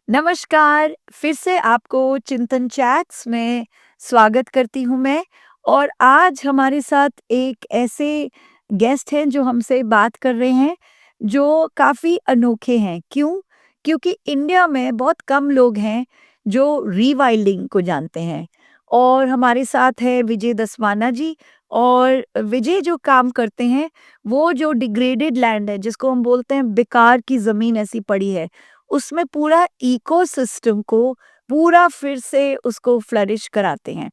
नमस्कार, फिर से आपको चिंतन चैट्स में स्वागत करती हूँ मैं। और आज हमारे साथ एक ऐसे गेस्ट हैं जो हमसे बात कर रहे हैं, जो काफ़ी अनोखे हैं। क्यों? क्योंकि इंडिया में बहुत कम लोग हैं जो रीवाइल्डिंग को जानते हैं। और हमारे साथ है विजय दसवाना जी। और विजय जो काम करते हैं, वो जो डिग्रेडेड लैंड है, जिसको हम बोलते हैं बेकार की ज़मीन ऐसी पड़ी है, उसमें पूरा इकोसिस्टम को पूरा फिर से उसको फ्लरिश कराते हैं।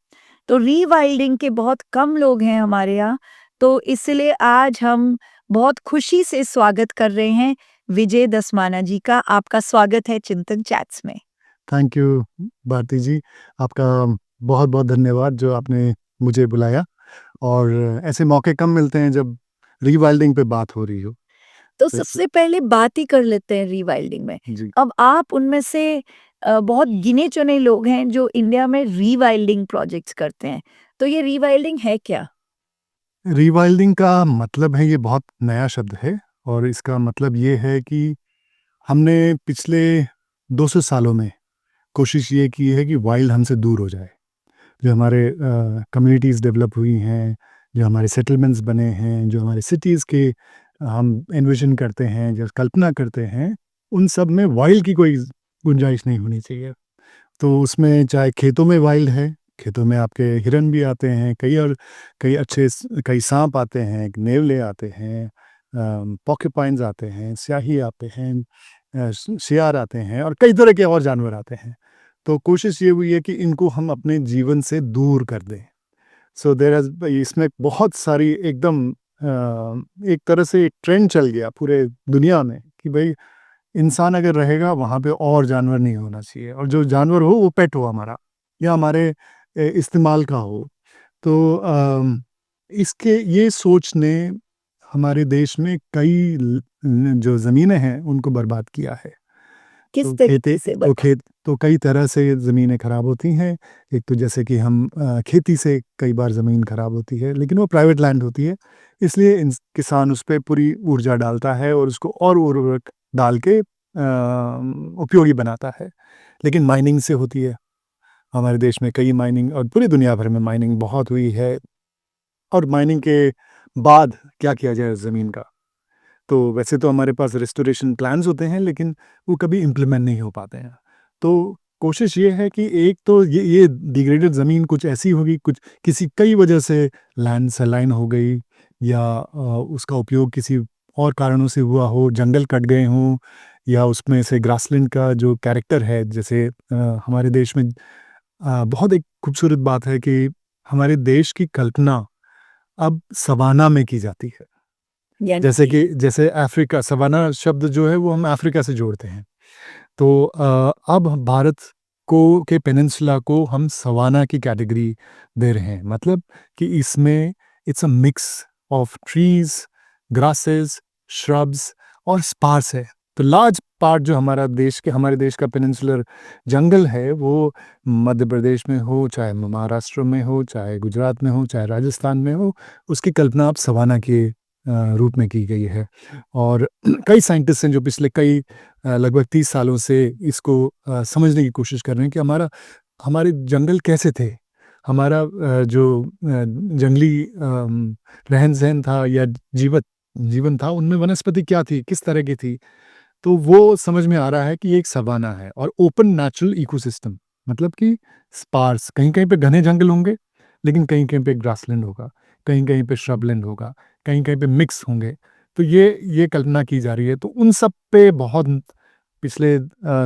तो रीवाइल्डिंग के बहुत कम लोग हैं हमारे यहाँ, तो इसलिए आज हम बहुत खुशी से स्वागत कर रहे हैं विजय दसमाना जी का। आपका स्वागत है चिंतन चैट्स में। थैंक यू भारती जी। आपका बहुत-बहुत धन्यवाद जो आपने मुझे बुलाया और ऐसे मौके कम मिलते हैं जब रीवाइल्डिंग पे बात हो रही हो। तो तो इस सबसे पहले बात ही कर लेते हैं रीवाइल्डिंग में। जी, अब आप उनमें से बहुत गिने-चुने लोग हैं जो इंडिया में रीवाइल्डिंग प्रोजेक्ट्स करते हैं। तो ये रीवाइल्डिंग है क्या? रीवाइल्डिंग का मतलब है ये बहुत नया शब्द है और इसका मतलब ये है कि हमने पिछले 200 सालों में कोशिश ये की है कि वाइल्ड हमसे दूर हो जाए। जो हमारे कम्युनिटीज़ डेवलप हुई हैं, जो हमारे सेटलमेंट्स बने हैं, जो हमारे सिटीज़ के हम एनविज़न करते हैं, जो कल्पना करते हैं, उन सब में वाइल्ड की कोई गुंजाइश नहीं होनी चाहिए। तो उसमें चाहे खेतों में वाइल्ड है, खेतों में आपके हिरन भी आते हैं, कई साँप आते हैं, नेवले आते हैं, पोर्क्युपाइन्स आते हैं, स्याही आते हैं, शियार आते हैं और कई तरह के और जानवर आते हैं। तो कोशिश ये हुई है कि इनको हम अपने जीवन से दूर कर दें। सो देयर हैज़ इसमें बहुत सारी एकदम एक तरह से एक ट्रेंड चल गया पूरे दुनिया में कि भई इंसान अगर रहेगा वहाँ पे और जानवर नहीं होना चाहिए और जो जानवर हो वो पेट हो हमारा या हमारे इस्तेमाल का हो। तो इसके ये सोच ने हमारे देश में जो ज़मीनें हैं उनको बर्बाद किया है। किस तो तरीके से खेत तो कई तरह से ज़मीनें ख़राब होती हैं। एक तो जैसे कि हम खेती से कई बार ज़मीन ख़राब होती है, लेकिन वो प्राइवेट लैंड होती है, इसलिए किसान उस पे पूरी ऊर्जा डालता है और उसको और उर्वरक डाल के उपयोगी बनाता है। लेकिन माइनिंग से होती है। हमारे देश में कई माइनिंग और पूरी दुनिया भर में माइनिंग बहुत हुई है और माइनिंग के बाद क्या किया जाए उस ज़मीन का? तो वैसे तो हमारे पास रिस्टोरेशन प्लान्स होते हैं, लेकिन वो कभी इम्प्लीमेंट नहीं हो पाते हैं। तो कोशिश ये है कि एक तो ये डिग्रेडेड ज़मीन कुछ ऐसी होगी, कुछ किसी कई वजह से लैंड सलाइन हो गई या उसका उपयोग किसी और कारणों से हुआ हो, जंगल कट गए हों या उसमें से ग्रासलैंड का जो कैरेक्टर है, जैसे हमारे देश में बहुत एक खूबसूरत बात है कि हमारे देश की कल्पना अब सवाना में की जाती है। यानी जैसे अफ्रीका सवाना शब्द जो है वो हम अफ्रीका से जोड़ते हैं। तो अब भारत को के पेनिनसुला को हम सवाना की कैटेगरी दे रहे हैं। मतलब कि इसमें it's a mix of trees, grasses, shrubs और स्पार्स है। तो लार्ज पार्ट जो हमारे देश का पेनिनसुलर जंगल है वो मध्य प्रदेश में हो, चाहे महाराष्ट्र में हो, चाहे गुजरात में हो, चाहे राजस्थान में हो, उसकी कल्पना अब सवाना के रूप में की गई है। और कई साइंटिस्ट हैं जो पिछले लगभग 30 सालों से इसको समझने की कोशिश कर रहे हैं कि हमारे जंगल कैसे थे? हमारा जंगली रहन-सहन था या जीवन था, उनमें वनस्पति क्या थी? किस तरह की थी? तो वो समझ में आ रहा है कि ये एक सवाना है और ओपन नेचुरल इकोसिस्टम मतलब कि स्पार्स कहीं-कहीं पे घने जंगल होंगे, लेकिन कहीं-कहीं पे ग्रासलैंड होगा, कहीं-कहीं पे श्रबलैंड होगा, कहीं-कहीं पे मिक्स होंगे। तो ये कल्पना की जा रही है। तो उन सब पे बहुत पिछले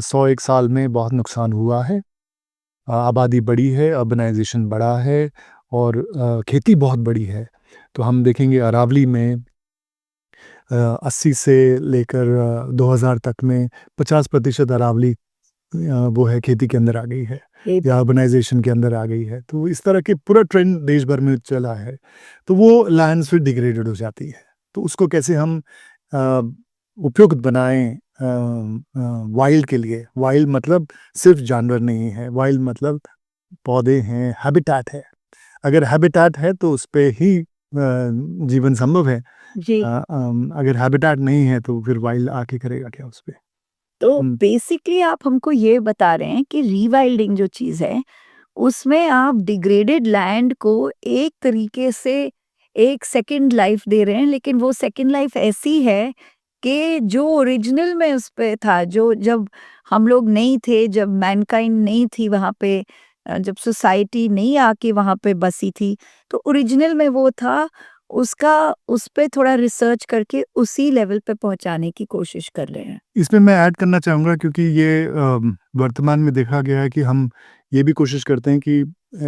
100-1 साल में बहुत नुकसान हुआ है। आबादी बढ़ी है, अर्बनाइज़ेशन बढ़ा है और खेती बहुत बढ़ी है। तो हम देखेंगे अरावली में 80 से लेकर 2000 तक में 50% अरावली वो है खेती के अंदर आ गई है ये या अर्बनाइज़ेशन के अंदर आ गई है। तो इस तरह के पूरा ट्रेंड देश भर में चला है। तो वो लैंड्स फिर डिग्रेडेड हो जाती है। तो उसको कैसे हम अ, उपयुक्त बनाएँ वाइल्ड के लिए। वाइल्ड मतलब सिर्फ़ जानवर नहीं है, वाइल्ड मतलब पौधे हैं, हैबिटैट है। अगर हैबिटैट है तो उसपे ही जीवन संभव है। जी। अगर हैबिटैट नहीं है तो फिर वाइल्ड आके करेगा क्या उसपे? तो हुँ। बेसिकली आप हमको ये बता रहे हैं कि रीवाइल्डिंग जो चीज़ है, उसमें आप डिग्रेडेड लैंड को एक तरीके से एक सेकंड लाइफ दे रहे हैं, लेकिन वो सेकंड लाइफ ऐसी है कि जो ओरिजिनल में उस पे था, जो जब हम लोग नहीं थे, जब मैनकाइंड नहीं थी वहाँ पे, जब सोसाइटी नहीं आके वहाँ पे बसी थी, तो ओरिजिनल में वो था, उसका उस पे थोड़ा रिसर्च करके उसी लेवल पे पहुँचाने की कोशिश कर रहे हैं। इसमें मैं ऐड करना चाहूँगा क्योंकि ये वर्तमान में देखा गया है कि हम ये भी कोशिश करते हैं कि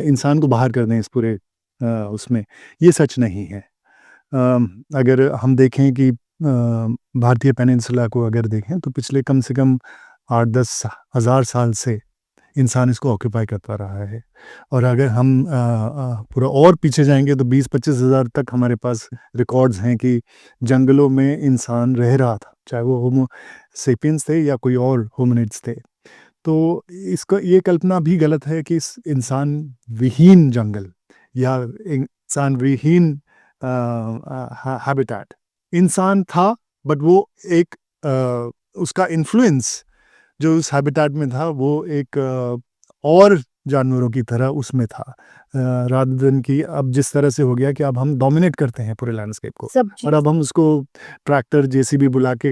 इंसान को बाहर कर दें इस पूरे उसमें। ये सच नहीं है। अगर हम देखें कि भारतीय पेनिनसुला को अगर देखें तो पिछले कम से कम 8-10 हज़ार साल से इंसान इसको ऑक्यूपाई करता रहा है। और अगर हम पूरा और पीछे जाएँगे तो 20-25 हज़ार तक हमारे पास रिकॉर्ड्स हैं कि जंगलों में इंसान रह रहा था, चाहे वो होमो सेपियंस थे या कोई और होमिनिड्स थे। तो इसका ये कल्पना भी गलत है कि इस इंसान विहीन जंगल या इंसान विहीन हैबिटेट इंसान था, बट वो एक उसका इन्फ्लुएंस जो उस हैबिटेट में था वो एक और जानवरों की तरह उसमें था, रादर देन कि अब जिस तरह से हो गया कि अब हम डोमिनेट करते हैं पूरे लैंडस्केप को सब और चीज़ अब हम उसको ट्रैक्टर जेसीबी बुला के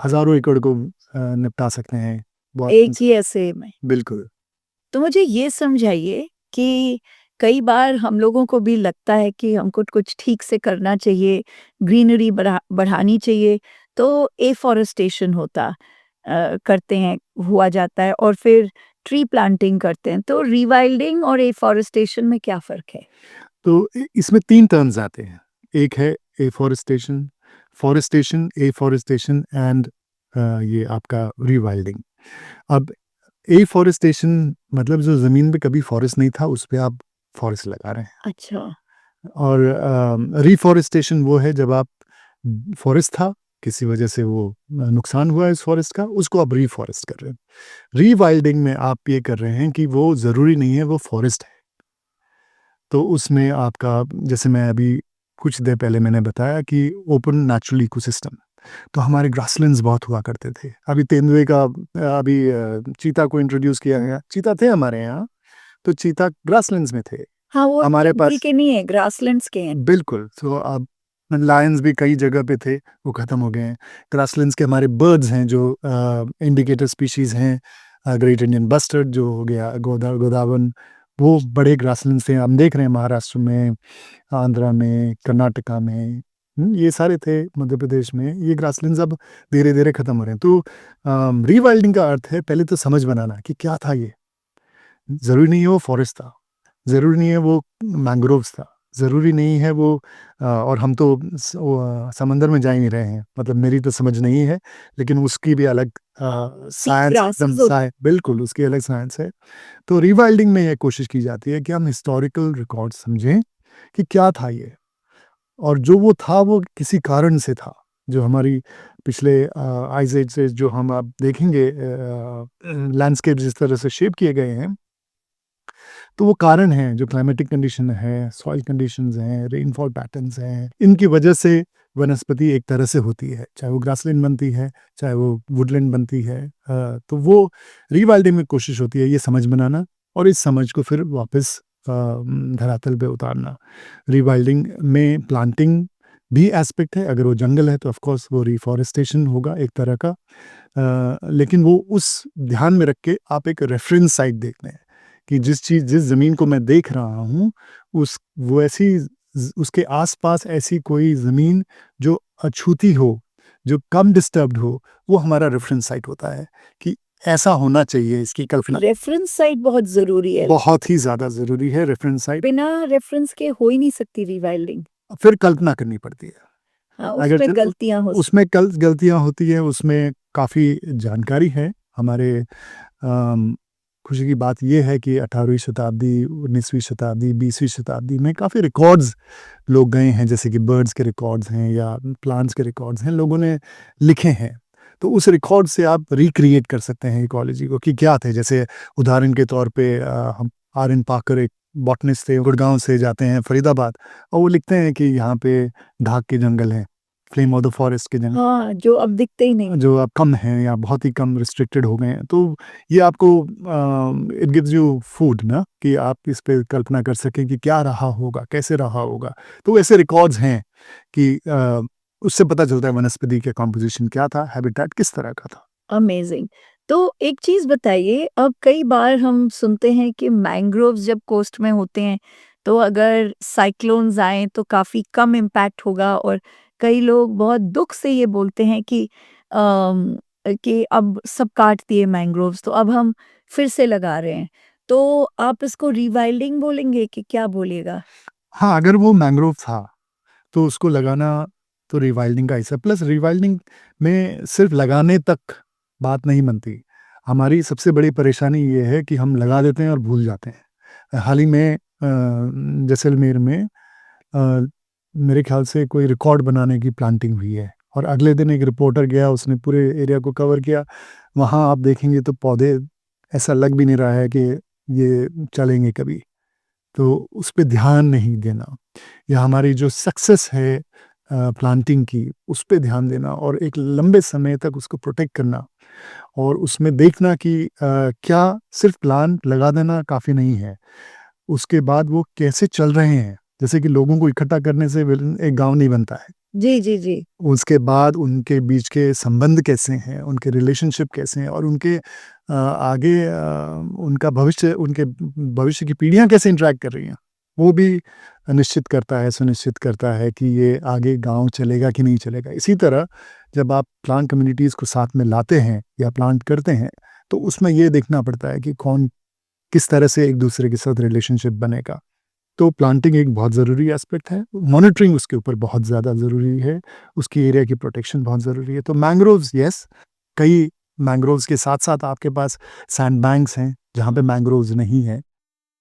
हज़ारों एकड़ को निपटा सकते हैं। एक बहुत ही ऐसे में। बिल्कुल। तो मुझे ये समझाइए कि कई बार हम लोगों को भी लगता है कि हमको कुछ ठीक से करना चाहिए, ग्रीनरी बढ़ानी चाहिए, तो एफॉरेस्टेशन करते हैं, हुआ जाता है और फिर ट्री प्लांटिंग करते हैं। तो रीवाइल्डिंग और एफॉरेस्टेशन में क्या फ़र्क है? तो इसमें 3 टर्म्स आते हैं। एक है एफ़ॉरेस्टेशन, फ़ॉरेस्टेशन, एफ़ॉरेस्टेशन एंड ये आपका रीवाइल्डिंग। अब एफ़ॉरेस्टेशन मतलब जो ज़मीन पे कभी फ़ॉरेस्ट नहीं था, उस पे आप फ़ॉरेस्ट लगा रहे हैं। अच्छा, और रीफ़ॉरेस्टेशन वो है जब आप फ़ॉरेस्ट था, किसी वजह से वो नुकसान हुआ इस फ़ॉरेस्ट का, उसको आप रीफ़ॉरेस्ट कर रहे हैं। रीवाइल्डिंग में आप ये कर रहे हैं कि वो ज़रूरी नहीं है वो फ़ॉरेस्ट है। तो उसमें आपका जैसे मैं अभी कुछ देर पहले मैंने बताया कि ओपन नेचुरल इकोसिस्टम, तो हमारे ग्रासलैंड्स बहुत हुआ करते थे। अभी तेंदुए का अभी चीता को इंट्रोड्यूस किया गया। चीता थे हमारे यहाँ, तो चीता ग्रासलैंड्स में थे। हाँ, वो हमारे जंगल पास के नहीं है, ग्रासलैंड्स के हैं। बिल्कुल, तो अब लायंस भी कई जगह पे थे, वो ख़त्म हो गए हैं। ग्रासलैंड्स के हमारे बर्ड्स हैं जो इंडिकेटर स्पीशीज़ हैं, ग्रेट इंडियन बस्टर्ड जो हो गया, गोदावन, वो बड़े ग्रासलैंड्स थे। हम देख रहे हैं महाराष्ट्र में, आंध्रा में, कर्नाटका में, ये सारे थे मध्य प्रदेश में, ये ग्रासलैंड्स अब धीरे-धीरे ख़त्म हो रहे हैं। तो रीवाइल्डिंग का अर्थ है पहले तो समझ बनाना कि क्या था ये? ज़रूरी नहीं है वो फ़ॉरेस्ट था, ज़रूरी नहीं है वो मैंग्रोव्स था, ज़रूरी नहीं है वो और हम तो समंदर में जा ही नहीं रहे हैं, मतलब मेरी तो समझ नहीं है, लेकिन उसकी भी अलग सी साइंस एकदम ग्रासेस होती साइ बिल्कुल, उसकी अलग साइंस है। तो रीवाइल्डिंग में ये कोशिश की जाती है कि हम हिस्टोरिकल रिकॉर्ड समझें कि क्या था ये? और जो वो था वो किसी कारण से था। जो हमारी पिछले आइस एज से जो हम आप देखेंगे लैंडस्केप जिस तरह से शेप किए गए हैं, तो वो कारण हैं जो क्लाइमेटिक कंडीशन है, सॉइल कंडीशंस हैं, रेनफॉल पैटर्न्स हैं, इनकी वजह से वनस्पति एक तरह से होती है, चाहे वो ग्रासलैंड बनती है, चाहे वो वुडलैंड बनती है। तो वो रीवाइल्डिंग में कोशिश होती है ये समझ बनाना और इस समझ को फिर वापस धरातल पे उतारना। रीवाइल्डिंग में प्लांटिंग भी एस्पेक्ट है, अगर वो जंगल है तो ऑफ कोर्स वो रिफॉरेस्टेशन होगा एक तरह का। लेकिन वो उस ध्यान में रख के आप एक रेफरेंस साइट देखते हैं कि जिस ज़मीन को मैं देख रहा हूँ, उस वो ऐसी उसके आस-पास ऐसी कोई ज़मीन जो अछूती हो, जो कम डिस्टर्ब्ड हो, वो हमारा रेफरेंस साइट होता है कि ऐसा होना चाहिए, इसकी कल्पना रेफ़रेंस साइट बहुत ज़रूरी है। बहुत ही ज़्यादा ज़रूरी है रेफरेंस साइट, बिना रेफ़रेंस के हो ही नहीं सकती रीवाइल्डिंग। फिर कल्पना करनी पड़ती है। हाँ, अगर उसमें च गलतियाँ हो उसमें कल गलतियाँ होती हैं, उसमें काफ़ी जानकारी है। हमारे खुशी की बात ये है कि 18वीं शताब्दी, 19वीं शताब्दी, 20वीं शताब्दी में काफ़ी रिकॉर्ड्स लोग गए हैं, जैसे कि बर्ड्स के रिकॉर्ड्स हैं या प्लांट्स के रिकॉर्ड्स हैं, लोगों ने लिखे हैं। तो उस रिकॉर्ड से आप रिक्रिएट कर सकते हैं इकोलॉजी को कि क्या थे। जैसे उदाहरण के तौर पे हम आर.एन. पाकर एक बॉटनिस्ट थे, गुड़गाँव से जाते हैं फरीदाबाद और वो लिखते हैं कि यहाँ पे ढाक के जंगल हैं। फ्लेम ऑफ द फॉरेस्ट के जंगल हाँ, जो अब दिखते ही नहीं। जो अब कम हैं या बहुत ही कम रिस्ट्रिक्टेड हो गए हैं। तो ये आपको इट गिव्स यू फूड ना, कि आप इस पे कल्पना कर सकें कि क्या रहा होगा, कैसे रहा होगा। तो ऐसे रिकॉर्ड्स हैं कि उससे पता चलता है वनस्पति का कॉम्पोजिशन क्या था, हैबिटेट किस तरह का था। अमेजिंग। तो एक चीज़ बताइए, अब कई बार हम सुनते हैं कि मैंग्रोव्स जब कोस्ट में होते हैं, तो अगर साइक्लोन्स आएँ तो काफ़ी कम इम्पैक्ट होगा, और कई लोग बहुत दुःख से ये बोलते हैं कि अब सब काट दिए मैंग्रोव्स, तो अब हम फिर से लगा रहे हैं। तो आप इसको रीवाइल्डिंग बोलेंगे कि क्या बोलिएगा? हाँ, अगर वो मैंग्रोव था, तो उसको लगाना तो रिवाइल्डिंग का हिस्सा, प्लस रिवाइल्डिंग में सिर्फ लगाने तक बात नहीं बनती। हमारी सबसे बड़ी परेशानी ये है कि हम लगा देते हैं और भूल जाते हैं। हाल ही में जैसलमेर में मेरे ख्याल से कोई रिकॉर्ड बनाने की प्लांटिंग हुई है, और अगले दिन एक रिपोर्टर गया, उसने पूरे एरिया को कवर किया। वहाँ आप देखेंगे तो पौधे ऐसा लग भी नहीं रहा है कि ये चलेंगे कभी। तो उस पे ध्यान नहीं देना, या हमारी जो सक्सेस है प्लांटिंग की, उस पे ध्यान देना और एक लंबे समय तक उसको प्रोटेक्ट करना, और उसमें देखना कि क्या सिर्फ प्लांट लगा देना काफ़ी नहीं है, उसके बाद वो कैसे चल रहे हैं। जैसे कि लोगों को इकट्ठा करने से एक गांव नहीं बनता है। जी, जी, जी। उसके बाद उनके बीच के संबंध कैसे हैं, उनके रिलेशनशिप कैसे हैं, और उनके आगे उनका भविष्य, उनके भविष्य की पीढ़ियां कैसे इंटरेक्ट कर रही हैं, वो भी निश्चित करता है, सुनिश्चित करता है कि ये आगे गांव चलेगा कि नहीं चलेगा। इसी तरह जब आप प्लांट कम्युनिटीज़ को साथ में लाते हैं या प्लांट करते हैं, तो उसमें ये देखना पड़ता है कि कौन किस तरह से एक दूसरे के साथ रिलेशनशिप बनेगा। तो प्लांटिंग एक बहुत ज़रूरी एस्पेक्ट है, मॉनिटरिंग उसके ऊपर बहुत ज़्यादा ज़रूरी है, उसकी एरिया की प्रोटेक्शन बहुत ज़रूरी है। तो मैंग्रोव्स, यस, कई मैंग्रोव्स के साथ-साथ आपके पास सैंड बैंक्स हैं, जहाँ पे मैंग्रोव्स नहीं हैं।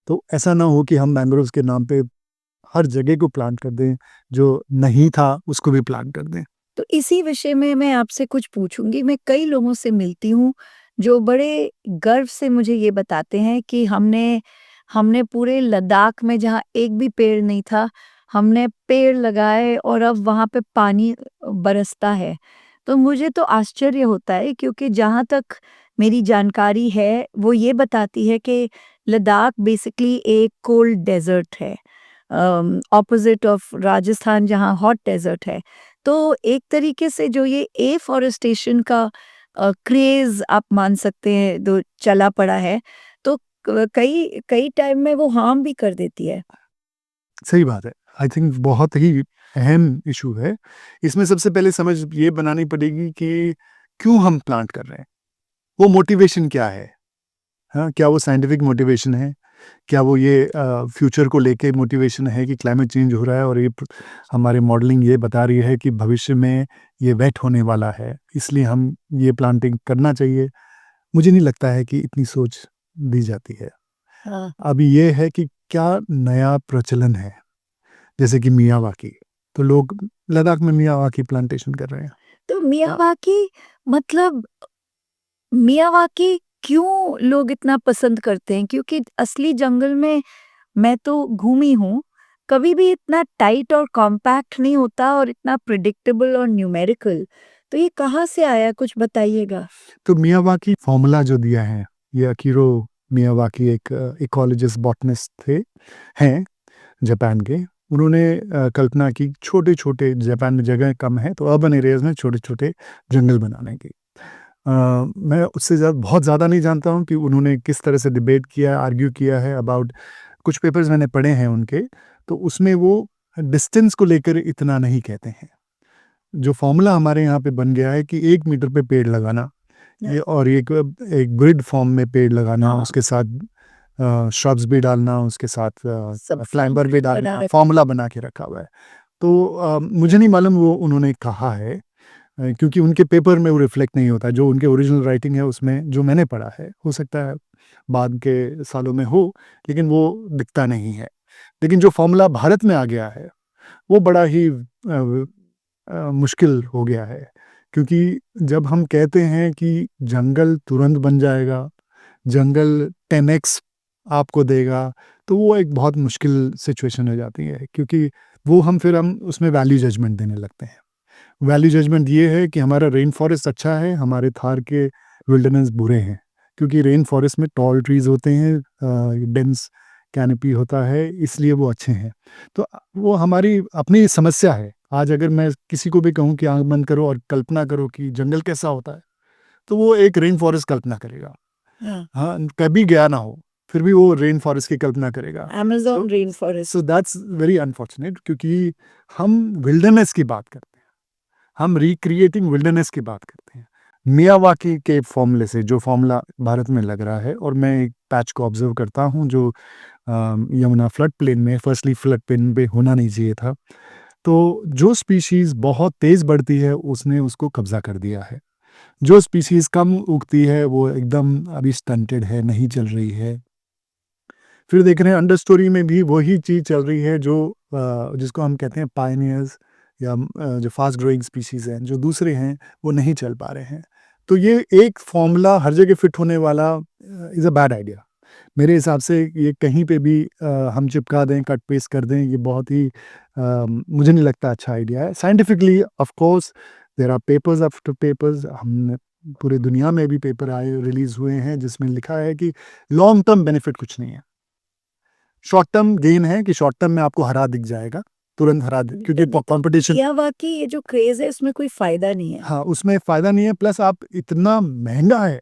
तो ऐसा ना हो कि हम मैंग्रोव्स के नाम पे हर जगह को प्लांट कर दें, जो नहीं था उसको भी प्लांट कर दें। तो इसी विषय में मैं आपसे कुछ पूछूंगी। मैं कई लोगों से मिलती हूँ जो बड़े गर्व से मुझे ये बताते हैं कि हमने हमने पूरे लद्दाख में जहाँ एक भी पेड़ नहीं था, हमने पेड़ लगाए और अब वहाँ पे पानी बरसता है। तो मुझे तो आश्चर्य होता है, क्योंकि जहाँ तक मेरी जानकारी है वो ये बताती है कि लद्दाख बेसिकली एक कोल्ड डेजर्ट है, ऑपोजिट ऑफ राजस्थान जहाँ हॉट डेजर्ट है। तो एक तरीके से जो ये एफॉरेस्टेशन का क्रेज़ आप मान सकते हैं, जो चला पड़ा है, तो क कई कई टाइम में वो हार्म भी कर देती है। सही बात है। आई थिंक बहुत ही अहम इश्यू है। इसमें सबसे पहले समझ ये बनानी पड़ेगी कि क्यों हम प्लांट कर रहे हैं? वो मोटिवेशन क्या है? हाँ, क्या वो साइंटिफिक मोटिवेशन है? क्या वो ये फ्यूचर को लेके मोटिवेशन है कि क्लाइमेट चेंज हो रहा है, और ये हमारे मॉडलिंग ये बता रही है कि भविष्य में ये वेट होने वाला है, इसलिए हम ये प्लांटिंग करना चाहिए। मुझे नहीं लगता है कि इतनी सोच दी जाती है। हाँ। अभी ये है कि क्या नया प्रचलन है, जैसे कि मियावाकी। तो लोग लद्दाख में मियावाकी प्लांटेशन कर रहे हैं। तो मियावाकी, मतलब मियावाकी क्यों लोग इतना पसंद करते हैं? क्योंकि असली जंगल में मैं तो घूमी हूँ, कभी भी इतना टाइट और कॉम्पैक्ट नहीं होता और इतना प्रेडिक्टेबल और न्यूमेरिकल। तो ये कहाँ से आया, कुछ बताइएगा? तो मियावाकी फॉर्मूला जो दिया है, ये अकीरो मियावाकी एक इकोलॉजिस्ट बॉटनिस्ट थे, हैं जापान के। उन्होंने कल्पना की छोटे-छोटे, जापान में जगह कम है तो अर्बन एरियाज़ में छोटे-छोटे जंगल बनाने की। मैं उससे बहुत ज़्यादा नहीं जानता हूँ कि उन्होंने किस तरह से डिबेट किया, आर्ग्यू किया है अबाउट। कुछ पेपर्स मैंने पढ़े हैं उनके, तो उसमें वो डिस्टेंस को लेकर इतना नहीं कहते हैं। जो फ़ॉर्मूला हमारे यहाँ पे बन गया है कि 1 मीटर पे पेड़ लगाना, ये और एक एक ग्रिड फॉर्म में पेड़ लगाना, हाँ। उसके साथ श्रब्स भी डालना, उसके साथ सब क्लाइंबर भी बना डालना, रखा। फ़ॉर्मूला बना के रखा हुआ है। तो मुझे नहीं मालूम वो उन्होंने कहा है, क्योंकि उनके पेपर में वो रिफ्लेक्ट नहीं होता है, जो उनके ओरिजिनल राइटिंग है उसमें जो मैंने पढ़ा है। हो सकता है बाद के सालों में हो, लेकिन वो दिखता नहीं है। लेकिन जो फ़ॉर्मूला भारत में आ गया है, वो बड़ा ही मुश्किल हो गया है, क्योंकि जब हम कहते हैं कि जंगल तुरंत बन जाएगा, जंगल 10x आपको देगा, तो वो एक बहुत मुश्किल सिचुएशन हो जाती है, क्योंकि वो हम उसमें वैल्यू जजमेंट देने लगते हैं। वैल्यू जजमेंट ये है कि हमारा रेन फॉरेस्ट अच्छा है, हमारे थार के विल्डरनेस बुरे हैं, क्योंकि रेन फॉरेस्ट में टॉल ट्रीज होते हैं, डेंस कैनोपी होता है, इसलिए वो अच्छे हैं। तो वो हमारी अपनी समस्या है। आज अगर मैं किसी को भी कहूँ कि आंख बंद करो और कल्पना करो कि जंगल कैसा होता है, तो वो एक रेन फॉरेस्ट कल्पना करेगा। हाँ, कभी गया ना हो, फिर भी वो रेन फॉरेस्ट की कल्पना करेगा। Amazon rain forest. So that's very unfortunate, क्योंकि हम विल्डरनेस की बात करते हैं, हम रिक्रिएटिंग विल्डरनेस की बात करते हैं। मियावाकी के फॉर्मूले से, जो फॉर्मूला भारत में लग रहा है, और मैं एक पैच को ऑब्जर्व करता हूँ जो यमुना फ्लड प्लेन में, फर्स्टली फ्लड प्लेन पे होना नहीं चाहिए था, तो जो स्पीशीज़ बहुत तेज़ बढ़ती है उसने उसको कब्जा कर दिया है। जो स्पीशीज़ कम उगती है वो एकदम अभी स्टंटेड है, नहीं चल रही है। फिर देख रहे हैं अंडर स्टोरी में भी वही चीज़ चल रही है, जो जिसको हम कहते हैं पायनियर्स, या जो फास्ट ग्रोइंग स्पीशीज़ हैं, जो दूसरे हैं वो नहीं चल पा रहे हैं। तो ये एक फॉर्मूला हर जगह फिट होने वाला इज़ अ बैड आइडिया। मेरे हिसाब से ये कहीं पे भी हम चिपका दें, कट पेस्ट कर दें, ये बहुत ही मुझे नहीं लगता अच्छा आइडिया है। Scientifically of course there are papers after papers, हमने पूरे दुनिया में भी पेपर आए, रिलीज़ हुए हैं, जिसमें लिखा है कि लॉन्ग टर्म बेनिफिट कुछ नहीं है। शॉर्ट टर्म गेन है कि शॉर्ट टर्म में आपको हरा दिख जाएगा, तुरंत हरा दे, क्योंकि कॉम्पिटिशन। मियावाकी ये जो क्रेज़ है उसमें कोई फ़ायदा नहीं है। हाँ, उसमें फ़ायदा नहीं है, प्लस आप इतना महँगा है,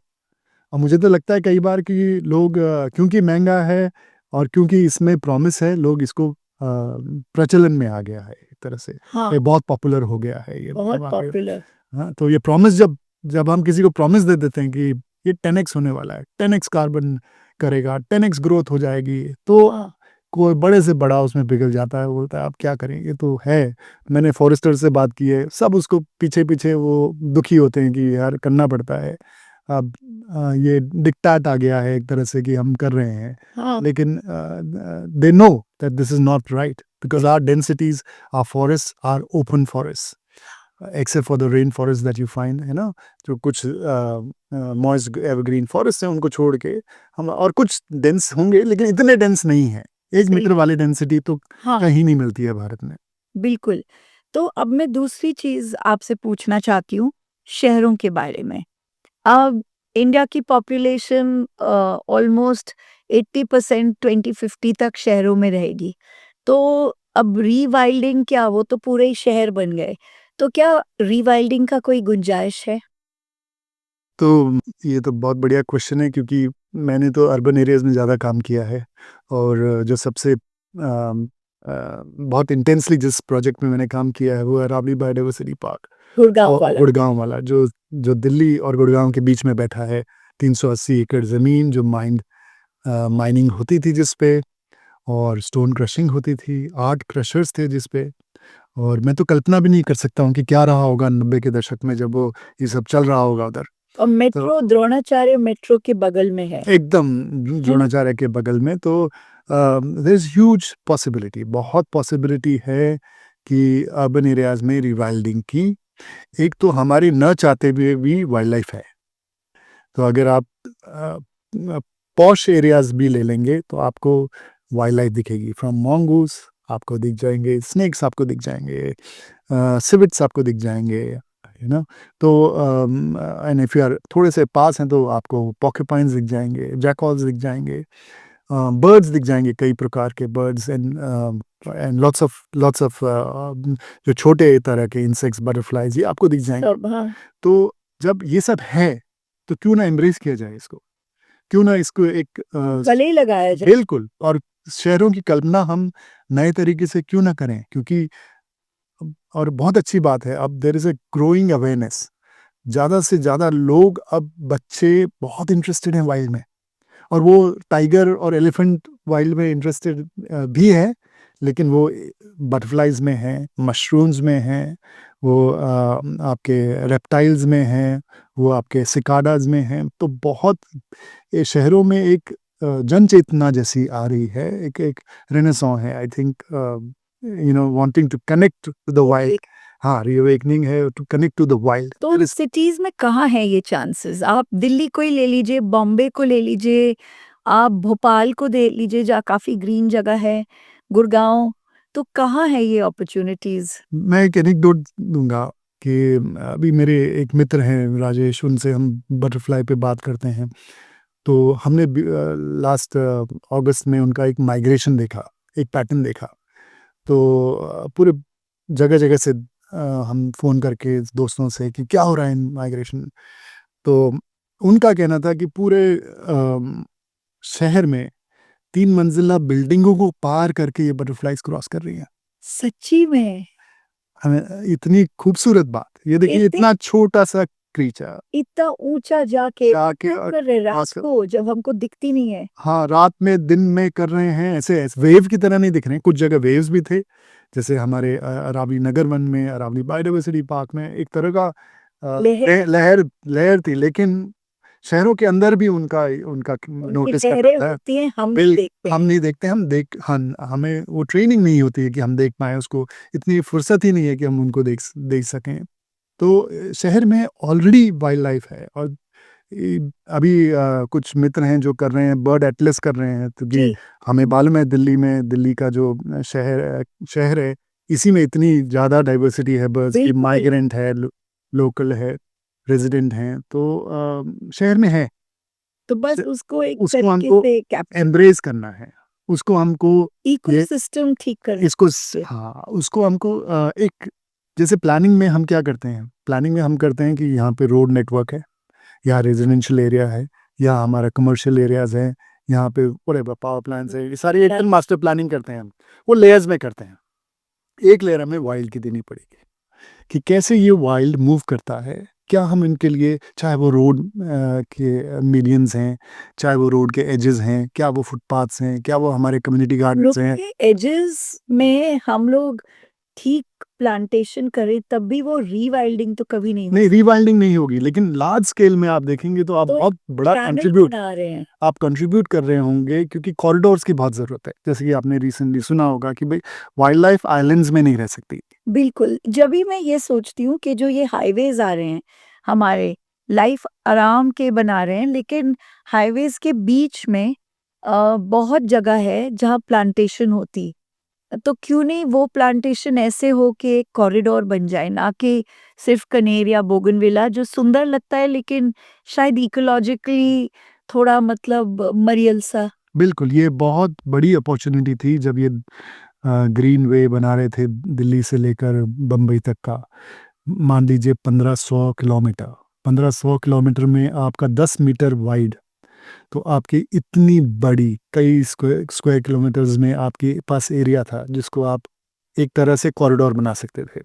और मुझे तो लगता है कई बार कि लोग क्योंकि महँगा है और क्योंकि इसमें प्रॉमिस है, लोग इसको प्रचलन में आ गया है एक तरह से। हाँ, ये बहुत पॉपुलर हो गया है ये बहुत वाक़ई। पॉपुलर। हाँ, तो ये प्रॉमिस जब जब हम किसी को प्रॉमिस दे देते हैं कि ये 10x होने वाला है, 10x कार्बन करेगा, 10x ग्रोथ हो जाएगी, तो हाँ, कोई बड़े से बड़ा उसमें पिघल जाता है, वो बोलता है अब क्या करें, ये तो है। मैंने फॉरेस्टर से बात की है, सब उसको पीछे-पीछे वो दुखी होते हैं कि यार करना पड़ता है। अब ये डिक्टेट आ गया है एक तरह से कि हम कर रहे हैं। हाँ, लेकिन they know that this is not right, because our densities, our forests are open forests, except for the rain forest that you find, है ना? जो कुछ मॉइस्ट एवरग्रीन फॉरेस्ट हैं उनको छोड़ के हम, और कुछ डेंस होंगे लेकिन इतने डेंस नहीं हैं। 1 सही मीटर वाली डेंसिटी तो हाँ, कहीं नहीं मिलती है भारत में। बिल्कुल। तो अब मैं दूसरी चीज़ आपसे पूछना चाहती हूँ, शहरों के बारे में। अब इंडिया की पॉपुलेशन ऑलमोस्ट 80% 2050 तक शहरों में रहेगी। तो अब रीवाइल्डिंग क्या, वो तो पूरे ही शहर बन गए। तो क्या रीवाइल्डिंग का कोई गुंजाइश है? तो ये तो बहुत बढ़िया क्वेश्चन है, क्योंकि मैंने तो अर्बन एरियाज़ में ज़्यादा काम किया है, और जो सबसे बहुत इंटेंसली जिस प्रोजेक्ट में मैंने काम किया है वो है रावली बायोडायवर्सिटी पार्क, गुड़गाँव और वाला। गुड़गाँव वाला, जो जो दिल्ली और गुड़गाँव के बीच में बैठा है। 380 एकड़ ज़मीन जो माइनिंग होती थी जिस पे, और स्टोन क्रशिंग होती थी, 8 क्रशर्स थे जिस पे, और मैं तो कल्पना भी नहीं कर सकता हूँ कि क्या रहा होगा 90 के दशक में जब वो ये सब चल रहा होगा उधर। और तो मेट्रो द्रोणाचार्य मेट्रो के बगल में है। एकदम है ना? द्रोणाचार्य के बगल में, तो देयर इज़ ह्यूज पॉसिबिलिटी, बहुत पॉसिबिलिटी है कि अर्बन एरियाज़ में रिवाइल्डिंग की। एक तो हमारी न चाहते हुए भी वाइल्ड लाइफ है। तो अगर आप पॉश एरियाज़ भी ले लेंगे तो आपको वाइल्ड लाइफ दिखेगी, फ्रॉम मॉन्गूस आपको दिख जाएंगे, स्नेक्स आपको दिख जाएंगे, सिविट्स आपको दिख जाएंगे, यू नो। तो एंड इफ़ यू आर थोड़े से पास हैं तो आपको पॉर्क्यूपाइन्स दिख जाएंगे, जैकॉल्स दिख जाएंगे, बर्ड्स दिख जाएंगे, कई प्रकार के बर्ड्स, एंड लॉट्स ऑफ जो छोटे तरह के इंसेक्ट्स, बटरफ्लाइज, ये आपको दिख जाएंगे। सब हाँ, तो जब ये सब है तो क्यों ना एम्ब्रेस किया जाए इसको, क्यों ना इसको एक गले ही लगाया जाए। बिल्कुल, और शहरों की कल्पना हम नए तरीके से क्यों ना करें, क्योंकि और बहुत अच्छी बात है, अब there is a growing awareness, ज़्यादा से ज़्यादा लोग, अब बच्चे बहुत इंटरेस्टेड हैं वाइल्ड में, और वो टाइगर और एलिफेंट वाइल्ड में इंटरेस्टेड भी है, लेकिन वो बटरफ्लाइज में हैं, मशरूम्स में हैं, वो आपके रेप्टाइल्स में हैं, वो आपके सिकाडाज में हैं। तो बहुत ये शहरों में एक जन चेतना जैसी आ रही है, एक एक रेनेसां है, I think, wanting to connect to the wild. हाँ, रीअवेकनिंग है to connect to the wild. तो सिटीज़ में कहाँ है ये चांसेस? आप दिल्ली को ही ले लीजिए, बॉम्बे को ले लीजिए, आप भोपाल को दे लीजिए जहाँ काफ़ी ग्रीन जगह है, गुड़गाँव, तो कहाँ है ये अपॉर्च्युनिटीज़? मैं एक एनेक्डोट दूँगा। कि अभी मेरे एक मित्र हैं राजेश, उनसे हम बटरफ्लाई पे बात करते हैं। तो हमने लास्ट अगस्त में उनका एक माइग्रेशन देखा, एक पैटर्न देखा। तो पूरे जगह-जगह से हम फ़ोन करके दोस्तों से कि क्या हो रहा है इन माइग्रेशन। तो उनका कहना था कि पूरे शहर में 3 मंजिला बिल्डिंगों को पार करके ये बटरफ्लाइज़ क्रॉस कर रही हैं। सच्ची में? हमें इतनी खूबसूरत बात, ये देखिए इतने इतना छोटा-सा क्रीचर इतना ऊँचा जाके जाके क्या और कर रहे हैं रात क्रॉस कर, को जब हमको दिखती नहीं है? हाँ, रात में, दिन में कर रहे हैं, ऐसे वेव की तरह नहीं दिख रहे हैं। कुछ जगह वेव्स भी थे, जैसे हमारे अरावली नगर वन में, अरावली बायोडायवर्सिटी पार्क में एक तरह का लहर लहर लहर थी, लेकिन शहरों के अंदर भी उनका उनका उनकी नोटिस करना लहरें था। होती हैं, हम नहीं बिल देखते हम हैं। नहीं देखते, हमें वो ट्रेनिंग नहीं होती है कि हम देख पाएँ उसको, इतनी फुर्सत ही नहीं है कि हम उनको देख सकें। तो शहर में ऑलरेडी वाइल्ड लाइफ है, और अभी कुछ मित्र हैं जो कर रहे हैं, बर्ड एटलस कर रहे हैं, क्योंकि जी, हमें मालूम है दिल्ली का जो शहर है, इसी में इतनी ज़्यादा डाइवर्सिटी है बर्ड्स की, बिल्कुल। माइग्रेंट है, लोकल है, रेजिडेंट हैं, तो शहर में है। तो बस स- उसको एक उसको तरीके हमको से कैप्चर एम्ब्रेस करना है, उसको हमको ये इकोसिस्टम ठीक करना है। हाँ, उसको हमको एक, जैसे प्लानिंग में हम क्या करते हैं, प्लानिंग में हम करते हैं कि यहाँ पे रोड नेटवर्क है, या रेजिडेंशियल एरिया है, या हमारा कमर्शियल एरियाज़ है, यहाँ पे व्हाटएवर पावर प्लांट्स है, ये सारी एकदम मास्टर प्लानिंग करते हैं हम। वो लेयर्स में करते हैं। एक लेयर हमें वाइल्ड की देनी पड़ेगी कि कैसे ये वाइल्ड मूव करता है। क्या हम इनके लिए, चाहे वो रोड के मीडियंस हैं, चाहे वो रोड के एजेस हैं, क्या वो फुटपाथ्स हैं, क्या वो हमारे कम्युनिटी रोड गार्डन्स हैं। के एजेस में हम लोग ठीक प्लांटेशन करें तब भी वो रीवाइल्डिंग तो कभी नहीं हो नहीं, सकती। रीवाइल्डिंग नहीं होगी, लेकिन लार्ज स्केल में आप देखेंगे तो आप तो बहुत बड़ा चैनल बना रहे हैं। कंट्रीब्यूट कर रहे होंगे, क्योंकि कॉरिडोर्स की बहुत ज़रूरत है। जैसे कि आपने रिसेंटली सुना होगा कि भाई वाइल्ड लाइफ आइलैंड्स में नहीं रह सकती। बिल्कुल, जब भी मैं ये सोचती हूँ कि जो ये हाईवेज़ आ रहे हैं, हमारे लाइफ आराम के बना रहे हैं, लेकिन हाईवेज़ के बीच में बहुत जगह है जहाँ प्लांटेशन होती। तो क्यों नहीं वो प्लांटेशन ऐसे हो कि एक कॉरिडोर बन जाए, ना कि सिर्फ़ कनेर या बोगनविला जो सुंदर लगता है लेकिन शायद इकोलॉजिकली थोड़ा मतलब मरियल-सा। बिल्कुल, ये बहुत बड़ी अपॉर्च्युनिटी थी जब ये ग्रीन वे बना रहे थे दिल्ली से लेकर बम्बई तक का। मान लीजिए 1500 किलोमीटर, 1500 किलोमीटर में आपका 10 मीटर वाइड, तो आपकी इतनी बड़ी, कई स्क्वायर किलोमीटर्स में आपके पास एरिया था जिसको आप एक तरह से कॉरिडोर बना सकते थे।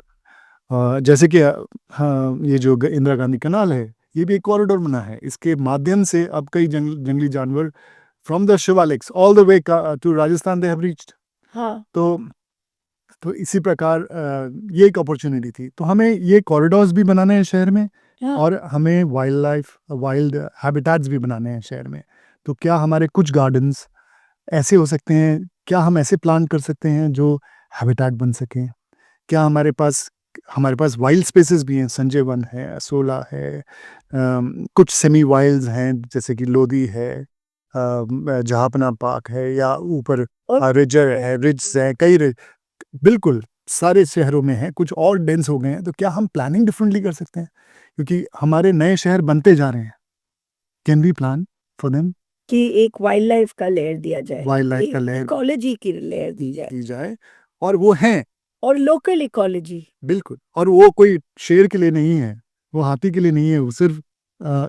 जैसे कि हाँ, ये जो इंदिरा गांधी कनाल है, ये भी एक कॉरिडोर बना है। इसके माध्यम से अब कई जंगली जानवर from the Shivaliks all the way to Rajasthan they have reached. हाँ, तो इसी प्रकार ये एक अपॉर्चुनिटी थी। तो हमें ये कॉरिडोर्स भी बनाने हैं शहर में, हाँ। और हमें वाइल्ड हैबिटेट्स भी बनाने हैं शहर में। तो क्या हमारे कुछ गार्डन्स ऐसे हो सकते हैं, क्या हम ऐसे प्लान कर सकते हैं जो हैबिटेट बन सकें? क्या हमारे पास वाइल्ड स्पेसेस भी हैं, संजय वन है, असोला है, कुछ सेमी वाइल्ड्स हैं जैसे कि लोधी है, जहापना पार्क है, या ऊपर और रिज है, बिल्कुल, सारे शहरों में हैं, कुछ और डेंस हो गए हैं, तो क्या हम प्लानिंग डिफरेंटली कर सकते हैं? क्योंकि हमारे नए शहर बनते जा रहे हैं। Can we plan for them? कि एक वाइल्ड लाइफ का लेयर दिया जाए, वाइल्ड लाइफ एक का लेयर इकोलॉजी की लेयर दी जाए दी जाए, और वो हैं, और लोकल इकोलॉजी बिल्कुल, और वो कोई शेर के लिए नहीं है, वो हाथी के लिए नहीं है, वो सिर्फ़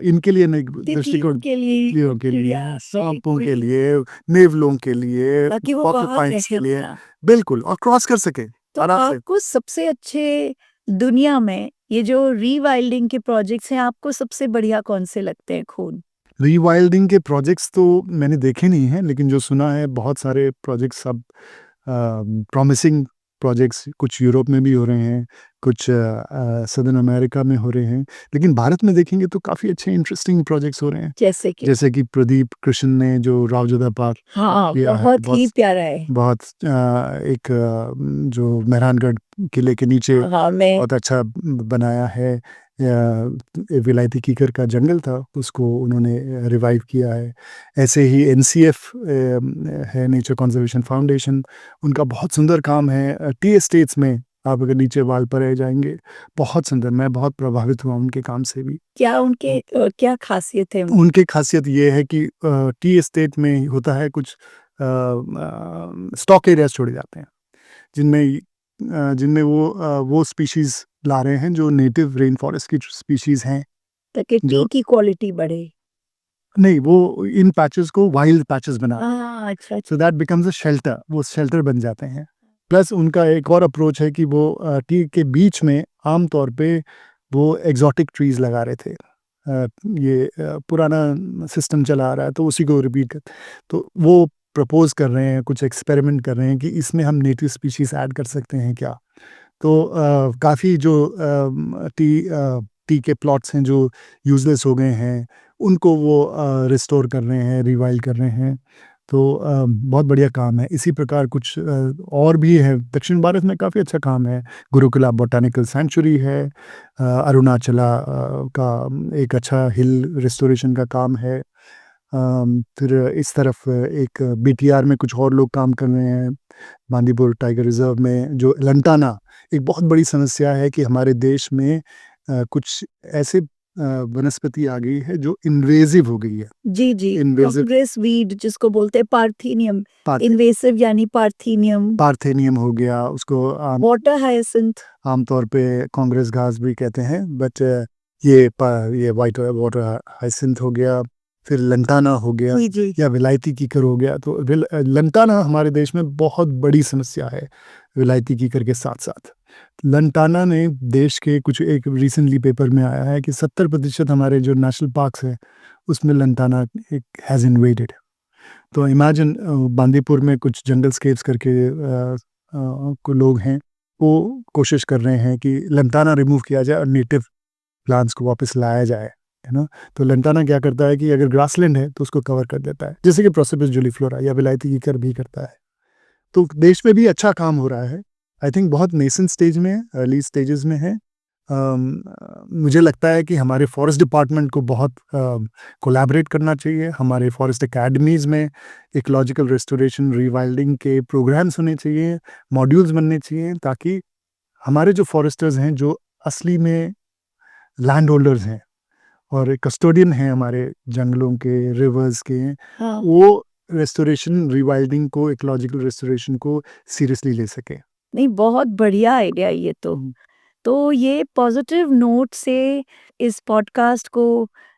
इनके लिए नहीं, तितलियों दृष्टिकोण के लिए, तितलियों के लिए, चिड़िया, सांपों के कोई लिए, नेवलों के लिए, ताकि वो वहाँ पोर्क्युपाइन्स रहे के लिए, अपना। बिल्कुल, और क्रॉस कर सकें तो आराम से। आपको सबसे अच्छे दुनिया में ये जो रीवाइल्डिंग के प्रोजेक्ट्स हैं, आपको सबसे बढ़िया कौन से लगते हैं खून? रीवाइल्डिंग के प्रोजेक्ट्स तो मैंने देखे नहीं हैं, लेकिन जो सुना है बहुत सारे प्रोजेक्ट्स अब प्रॉमिसिंग प्रोजेक्ट्स कुछ यूरोप में भी हो रहे हैं, कुछ सदर्न अमेरिका में हो रहे हैं, लेकिन भारत में देखेंगे तो काफ़ी अच्छे इंटरेस्टिंग प्रोजेक्ट्स हो रहे हैं। जैसे कि जैसे कि प्रदीप कृष्ण ने जो रावजोधा पार्क हाँ, किया है, बहुत ही प्यारा है। बहुत एक जो मेहरानगढ़ किले के नीचे हाँ, मैं बहुत अच्छा बनाया है। विलायती कीकर का जंगल था, उसको उन्होंने रिवाइव किया है। ऐसे ही एनसीएफ है, नेचर कंजर्वेशन फाउंडेशन, उनका बहुत सुंदर काम है टी एस्टेट्स में आप अगर नीचे वाल पर रह जाएँगे, बहुत सुंदर, मैं बहुत प्रभावित हुआ उनके काम से भी। क्या उनके क्या ख़ासियत है? उनकी ख़ासियत ये है कि टी एस्टेट में होता है कुछ स्टॉक एरियाज़ छोड़े जाते हैं, जिनमें वो स्पीशीज़ ला रहे हैं जो नेटिव रेन फॉरेस्ट की स्पीशीज़ हैं। ताकि टी जो की क्वालिटी बढ़े। नहीं, वो इन पैचेज़ को वाइल्ड पैचेज़ बना अच्छा, so that becomes a shelter, वो शेल्टर बन जाते हैं। प्लस उनका एक और अप्रोच है कि वो टी के बीच में आम तौर पे वो एक्सोटिक ट्रीज़ लगा रहे थे। पुराना सिस्टम चला आ रहा है तो उसी को रिपीट कर, तो वो प्रपोज़ कर रहे हैं, कुछ एक्सपेरिमेंट कर रहे हैं कि इसमें हम नेटिव स्पीशीज़ ऐड कर सकते हैं क्या? तो काफ़ी जो टी के प्लॉट्स हैं जो यूज़लेस हो गए हैं, उनको वो रिस्टोर कर रहे हैं, रिवाइल्ड कर रहे हैं। तो बहुत बढ़िया काम है। इसी प्रकार कुछ और भी है, दक्षिण भारत में काफ़ी अच्छा काम है। गुरुकुला बॉटेनिकल सैंक्चुरी है, अरुणाचला का एक अच्छा हिल रिस्टोरेशन का काम है। फिर इस तरफ एक बीटीआर में कुछ और लोग काम कर रहे हैं, बांदीपुर टाइगर रिज़र्व में जो लंटाना, एक बहुत बड़ी समस्या है कि हमारे देश में कुछ ऐसे वनस्पति आ गई है जो इन्वेसिव हो गई है। जी, जी। इन्वेसिव कांग्रेस वीड जिसको बोलते हैं पार्थेनियम, पार्थे इन्वेसिव यानी पार्थेनियम, पार्थेनियम हो गया, उसको वाटर हायसिंथ। आमतौर पे कांग्रेस घास भी कहते हैं, बट ये व्हाइट वाटर हाइसिंथ हो गया, फिर लंटाना हो गया जी, जी। या विलायती कीकर हो गया। तो लंटाना हमारे देश में बहुत बड़ी समस्या है, विलायती कीकर के साथ-साथ। लंटाना ने देश के कुछ एक रिसेंटली पेपर में आया है कि 70% हमारे जो नेशनल पार्क्स हैं, उसमें लंटाना एक हैज़ इन्वेडेड। तो इमेजिन बांदीपुर में कुछ जंगल स्केप्स करके को लोग हैं, वो कोशिश कर रहे हैं कि लंटाना रिमूव किया जाए और नेटिव प्लांट्स को वापस लाया जाए, है ना? तो लंटाना क्या करता है कि अगर ग्रासलैंड है तो उसको कवर कर देता है, जैसे कि प्रोसिपिस जूलीफ्लोरा या विलायती कीकर भी करता है। तो देश में भी अच्छा काम हो रहा है। आई थिंक बहुत नेसेंट स्टेज में है, अर्ली स्टेजेस में है। मुझे लगता है कि हमारे फॉरेस्ट डिपार्टमेंट को बहुत कोलैबोरेट करना चाहिए। हमारे फॉरेस्ट एकेडमीज़ में इकोलॉजिकल रिस्टोरेशन, रीवाइल्डिंग के प्रोग्राम्स होने चाहिए, मॉड्यूल्स बनने चाहिए, ताकि हमारे जो फॉरेस्टर्स हैं, जो असली में लैंड होल्डर्स हैं और कस्टोडियन हैं हमारे जंगलों के, रिवर्स के, हाँ। वो रेस्टोरेशन, रीवाइल्डिंग को, इकोलॉजिकल रिस्टोरेशन को सीरियसली ले सकें। नहीं, बहुत बढ़िया आइडिया ये तो। तो ये पॉजिटिव नोट से इस पॉडकास्ट को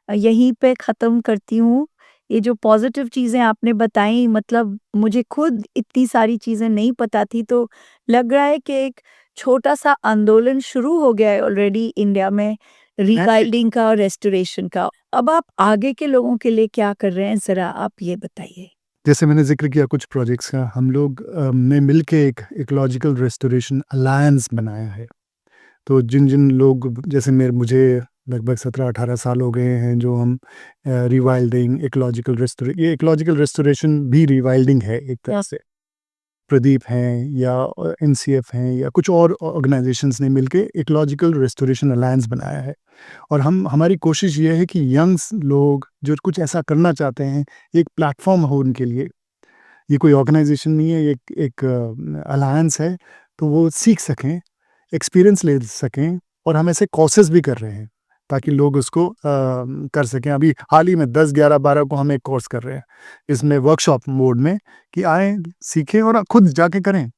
यहीं पे ख़त्म करती हूँ। ये जो पॉजिटिव चीज़ें आपने बताई, मतलब मुझे खुद इतनी सारी चीज़ें नहीं पता थी, तो लग रहा है कि एक छोटा-सा आंदोलन शुरू हो गया है ऑलरेडी इंडिया में रीवाइल्डिंग का और रेस्टोरेशन का। अब आप आगे के लोगों के लिए क्या कर रहे हैं, ज़रा आप ये बताइए? जैसे मैंने ज़िक्र किया कुछ प्रोजेक्ट्स का, हम लोग ने मिलके एक इकोलॉजिकल रिस्टोरेशन अलायंस बनाया है। तो जिन-जिन लोग, जैसे मुझे लगभग 17-18 साल हो गए हैं, जो हम रीवाइल्डिंग, ये इकोलॉजिकल रिस्टोरेशन भी रीवाइल्डिंग है एक तरह से। प्रदीप हैं या एनसीएफ हैं या कुछ और ऑर्गेनाइजेशंस ने मिलके इकोलॉजिकल रिस्टोरेशन अलायंस बनाया है। और हमारी कोशिश ये है कि यंग्स लोग जो कुछ ऐसा करना चाहते हैं, एक प्लेटफॉर्म हो उनके लिए। ये कोई ऑर्गेनाइजेशन नहीं है, ये एक अलायंस है, तो वो सीख सकें, एक्सपीरियंस ले सकें, और हम ऐसे कोर्सेज़ भी कर रहे हैं ताकि लोग उसको कर सकें। अभी हाल ही में 10, 11, 12 को हम एक कोर्स कर रहे हैं, इसमें वर्कशॉप मोड में, कि आएँ, सीखें और खुद जाके करें।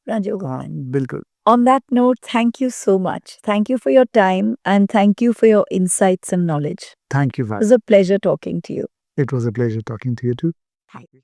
राजयोग। हाँ, बिल्कुल। On that note, thank you so much. Thank you for your time and thank you for your insights and knowledge. Thank you, It Val. was a pleasure talking to you. It was a pleasure talking to you too. Thank you.